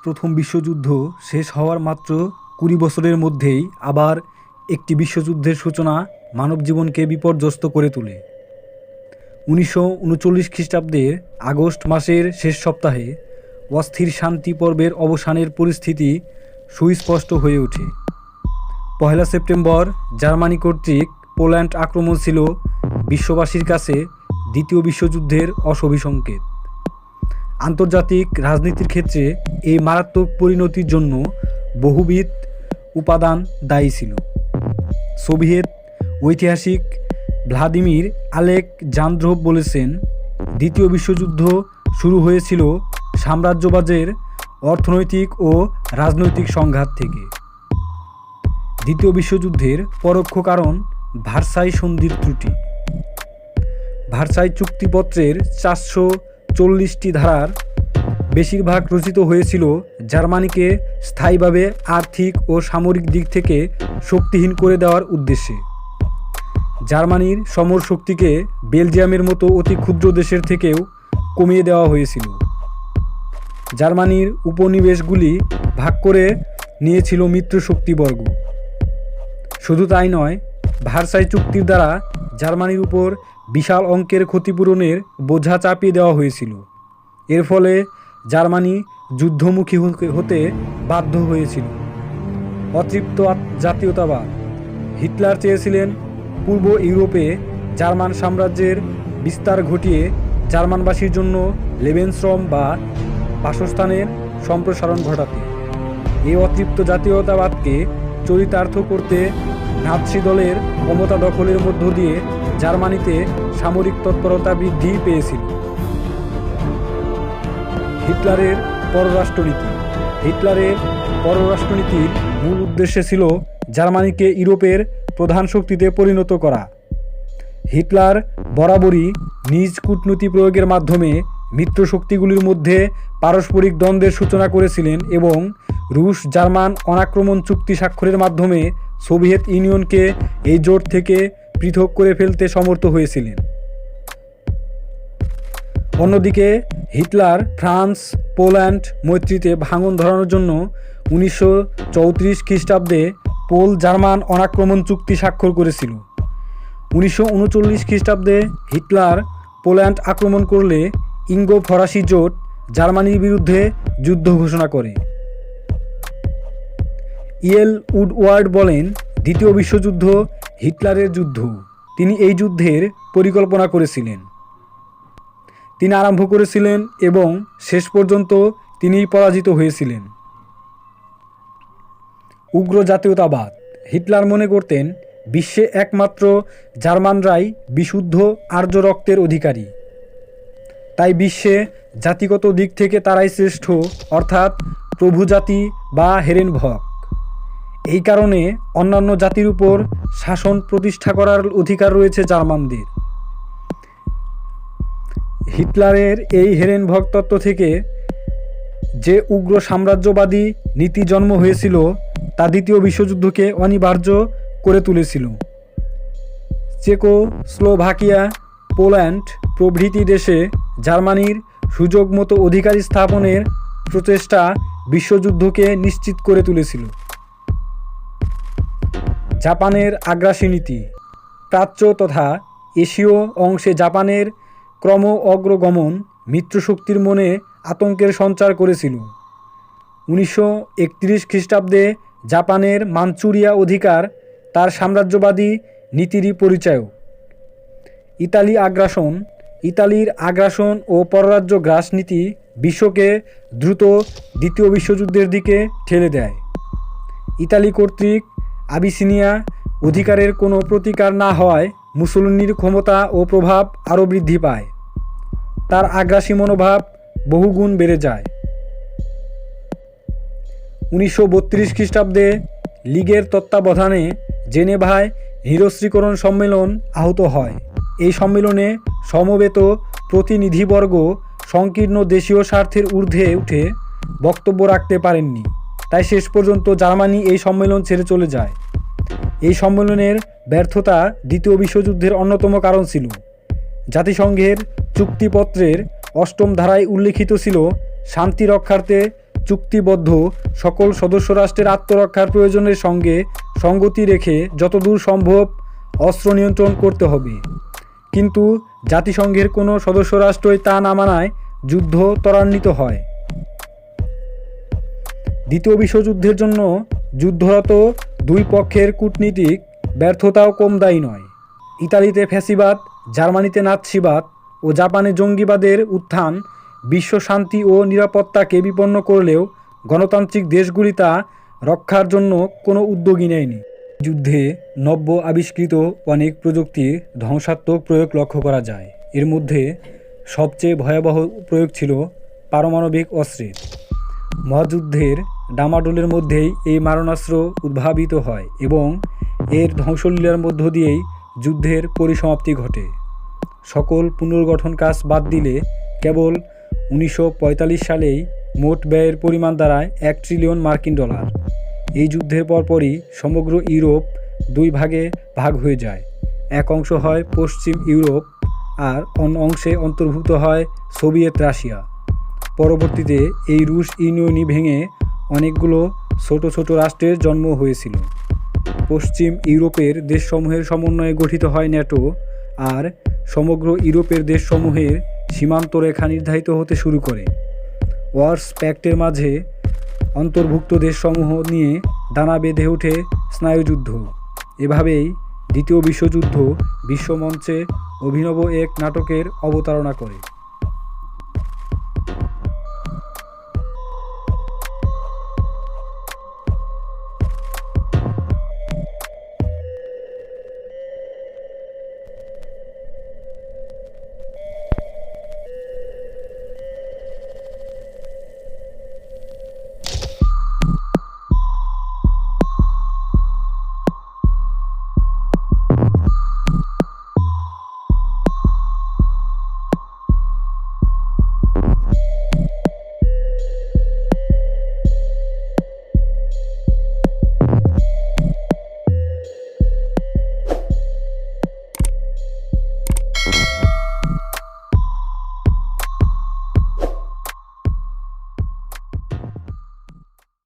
প্রথম বিশ্বযুদ্ধ শেষ হওয়ার মাত্র ২০ বছরের মধ্যেই আবার একটি বিশ্বযুদ্ধের সূচনা মানবজীবনকে বিপর্যস্ত করে তোলে। ১৯৩৯ খ্রিস্টাব্দের আগস্ট মাসের শেষ সপ্তাহে অস্থির শান্তি পর্বের অবসানের পরিস্থিতি সুস্পষ্ট হয়ে ওঠে। ১লা সেপ্টেম্বর জার্মানি কর্তৃক পোল্যান্ড আক্রমণ ছিল বিশ্ববাসীর কাছে দ্বিতীয় বিশ্বযুদ্ধের অশনি সংকেত। আন্তর্জাতিক রাজনীতির ক্ষেত্রে এই মারাত্মক পরিণতির জন্য বহুবিধ উপাদান দায়ী ছিল। সোভিয়েত ঐতিহাসিক ভ্লাদিমির আলেকজান্দ্রভ বলেছেন, দ্বিতীয় বিশ্বযুদ্ধ শুরু হয়েছিল সাম্রাজ্যবাদের অর্থনৈতিক ও রাজনৈতিক সংঘাত থেকে। দ্বিতীয় বিশ্বযুদ্ধের পরোক্ষ কারণ ভার্সাই সন্ধির ত্রুটি। ভার্সাই চুক্তিপত্রের ৪৪০টি ধারার বেশিরভাগ রচিত হয়েছিল জার্মানিকে স্থায়ীভাবে আর্থিক ও সামরিক দিক থেকে শক্তিহীন করে দেওয়ার উদ্দেশ্যে। জার্মানির সমর শক্তিকে বেলজিয়ামের মতো অতি ক্ষুদ্র দেশের থেকেও কমিয়ে দেওয়া হয়েছিল। জার্মানির উপনিবেশগুলি ভাগ করে নিয়েছিল মিত্রশক্তিবর্গ। শুধু তাই নয়, ভার্সাই চুক্তির দ্বারা জার্মানির উপর বিশাল অঙ্কের ক্ষতিপূরণের বোঝা চাপিয়ে দেওয়া হয়েছিল। এর ফলে জার্মানি যুদ্ধমুখী হতে বাধ্য হয়েছিল। অতৃপ্ত জাতীয়তাবাদ। হিটলার চেয়েছিলেন পূর্ব ইউরোপে জার্মান সাম্রাজ্যের বিস্তার ঘটিয়ে জার্মানবাসীর জন্য লেবেনশ্রম বা বাসস্থানের সম্প্রসারণ ঘটাতে। এই অতৃপ্ত জাতীয়তাবাদকে চরিতার্থ করতে নাৎসি দলের ক্ষমতা দখলের মধ্য দিয়ে জার্মানিতে সামরিক তৎপরতা বৃদ্ধি পেয়েছিল। হিটলারের পররাষ্ট্রনীতি। হিটলারের পররাষ্ট্রনীতির মূল উদ্দেশ্য ছিল জার্মানিকে ইউরোপের প্রধান শক্তিতে পরিণত করা। হিটলার বরাবরই নিজ কূটনীতি প্রয়োগের মাধ্যমে মিত্রশক্তিগুলির মধ্যে পারস্পরিক দ্বন্দ্বের সূচনা করেছিলেন এবং রুশ জার্মান অনাক্রমণ চুক্তি স্বাক্ষরের মাধ্যমে সোভিয়েত ইউনিয়নকে এই জোট থেকে পৃথক করে ফেলতে সমর্থ হয়েছিলেন। অন্যদিকে হিটলার ফ্রান্স পোল্যান্ড মৈত্রীতে ভাঙন ধরানোর জন্য ১৯৩৪ খ্রিস্টাব্দে পোল জার্মান অনাক্রমণ চুক্তি স্বাক্ষর করেছিল। ১৯৩৯ খ্রিস্টাব্দে হিটলার পোল্যান্ড আক্রমণ করলে ইঙ্গো ফরাসি জোট জার্মানির বিরুদ্ধে যুদ্ধ ঘোষণা করে। ইয়েল উডওয়ার্ড বলেন, দ্বিতীয় বিশ্বযুদ্ধ হিটলারের যুদ্ধ। তিনি এই যুদ্ধের পরিকল্পনা করেছিলেন, তিনি আরম্ভ করেছিলেন এবং শেষ পর্যন্ত তিনিই পরাজিত হয়েছিলেন। উগ্র জাতীয়তাবাদ। হিটলার মনে করতেন বিশ্বে একমাত্র জার্মানরাই বিশুদ্ধ আর্য রক্তের অধিকারী, তাই বিশ্বে জাতিগত দিক থেকে তারাই শ্রেষ্ঠ, অর্থাৎ প্রভু জাতি বা হেরেনভক। এই কারণে অন্যান্য জাতির উপর শাসন প্রতিষ্ঠা করার অধিকার রয়েছে জার্মানদের। হিটলারের এই হেরেনভক তত্ত্ব থেকে যে উগ্র সাম্রাজ্যবাদী নীতি জন্ম হয়েছিল তা দ্বিতীয় বিশ্বযুদ্ধকে অনিবার্য করে তুলেছিল। চেকোস্লোভাকিয়া, পোল্যান্ড প্রভৃতি দেশে জার্মানির সুযোগ মতো অধিকার স্থাপনের প্রচেষ্টা বিশ্বযুদ্ধকে নিশ্চিত করে তুলেছিল। জাপানের আগ্রাসী নীতি। প্রাচ্য তথা এশীয় অংশে জাপানের ক্রম অগ্রগমন মিত্রশক্তির মনে আতঙ্কের সঞ্চার করেছিল। ১৯৩১ খ্রিস্টাব্দে জাপানের মাঞ্চুরিয়া অধিকার তার সাম্রাজ্যবাদী নীতিরই পরিচায়ক। ইতালি আগ্রাসন। ইতালির আগ্রাসন ও পররাজ্য গ্রাস নীতি বিশ্বকে দ্রুত দ্বিতীয় বিশ্বযুদ্ধের দিকে ঠেলে দেয়। ইতালি কর্তৃক আবিসিনিয়া অধিকারের কোনো প্রতিকার না হওয়ায় মুসোলিনির ক্ষমতা ও প্রভাব আরও বৃদ্ধি পায়। তার আগ্রাসী মনোভাব বহুগুণ বেড়ে যায়। ১৯৩২ খ্রিস্টাব্দে লীগের তত্ত্বাবধানে জেনেভায় নিরস্ত্রীকরণ সম্মেলন আহূত হয়। এই সম্মেলনে সমবেত প্রতিনিধিবর্গ সংকীর্ণ দেশীয় স্বার্থের ঊর্ধ্বে উঠে বক্তব্য রাখতে পারেননি, তাই শেষ পর্যন্ত জার্মানি এই সম্মেলন ছেড়ে চলে যায়। এই সম্মেলনের ব্যর্থতা দ্বিতীয় বিশ্বযুদ্ধের অন্যতম কারণ ছিল। জাতিসংঘের চুক্তিপত্রের ৮ম ধারায় উল্লিখিত ছিল শান্তি রক্ষার্থে চুক্তিবদ্ধ সকল সদস্য রাষ্ট্রের আত্মরক্ষার প্রয়োজনের সঙ্গে সঙ্গতি রেখে যতদূর সম্ভব অস্ত্র নিয়ন্ত্রণ করতে হবে। কিন্তু জাতিসংঘের কোনো সদস্য রাষ্ট্রই তা না মানায় যুদ্ধ ত্বরান্বিত হয়। দ্বিতীয় বিশ্বযুদ্ধের জন্য যুদ্ধরত দুই পক্ষের কূটনীতিক ব্যর্থতাও কম দায়ী নয়। ইতালিতে ফ্যাসিবাদ, জার্মানিতে নাৎসিবাদ ও জাপানে জঙ্গিবাদের উত্থান বিশ্ব শান্তি ও নিরাপত্তাকে বিপন্ন করলেও গণতান্ত্রিক দেশগুলি তা রক্ষার জন্য কোনো উদ্যোগই নেয়নি। যুদ্ধে নব্য আবিষ্কৃত অনেক প্রযুক্তির ধ্বংসাত্মক প্রয়োগ লক্ষ্য করা যায়। এর মধ্যে সবচেয়ে ভয়াবহ প্রয়োগ ছিল পারমাণবিক অস্ত্রের। মহাযুদ্ধের ডামাডোলের মধ্যেই এই মারণাস্ত্র উদ্ভাবিত হয় এবং এর ধ্বংসলীলার মধ্য দিয়েই যুদ্ধের পরিসমাপ্তি ঘটে। সকল পুনর্গঠন কাজ বাদ দিলে কেবল 1945 সালেই মোট ব্যয়ের পরিমাণ দাঁড়ায় $1 ট্রিলিয়ন। এই যুদ্ধের পরপরই সমগ্র ইউরোপ দুই ভাগে ভাগ হয়ে যায়। এক অংশ হয় পশ্চিম ইউরোপ আর অন্য অংশে অন্তর্ভুক্ত হয় সোভিয়েত রাশিয়া। পরবর্তীতে এই রুশ ইউনিয়নই ভেঙে অনেকগুলো ছোট ছোট রাষ্ট্রের জন্ম হয়েছিল। পশ্চিম ইউরোপের দেশসমূহের সমন্বয়ে গঠিত হয় ন্যাটো, আর সমগ্র ইউরোপের দেশসমূহের সীমান্তরেখা নির্ধারিত হতে শুরু করে। ওয়ার্স প্যাক্টের মাঝে অন্তর্ভুক্ত দেশসমূহ নিয়ে দানা বেঁধে ওঠে স্নায়ুযুদ্ধ। এভাবেই দ্বিতীয় বিশ্বযুদ্ধ বিশ্বমঞ্চে অভিনব এক নাটকের অবতারণা করে।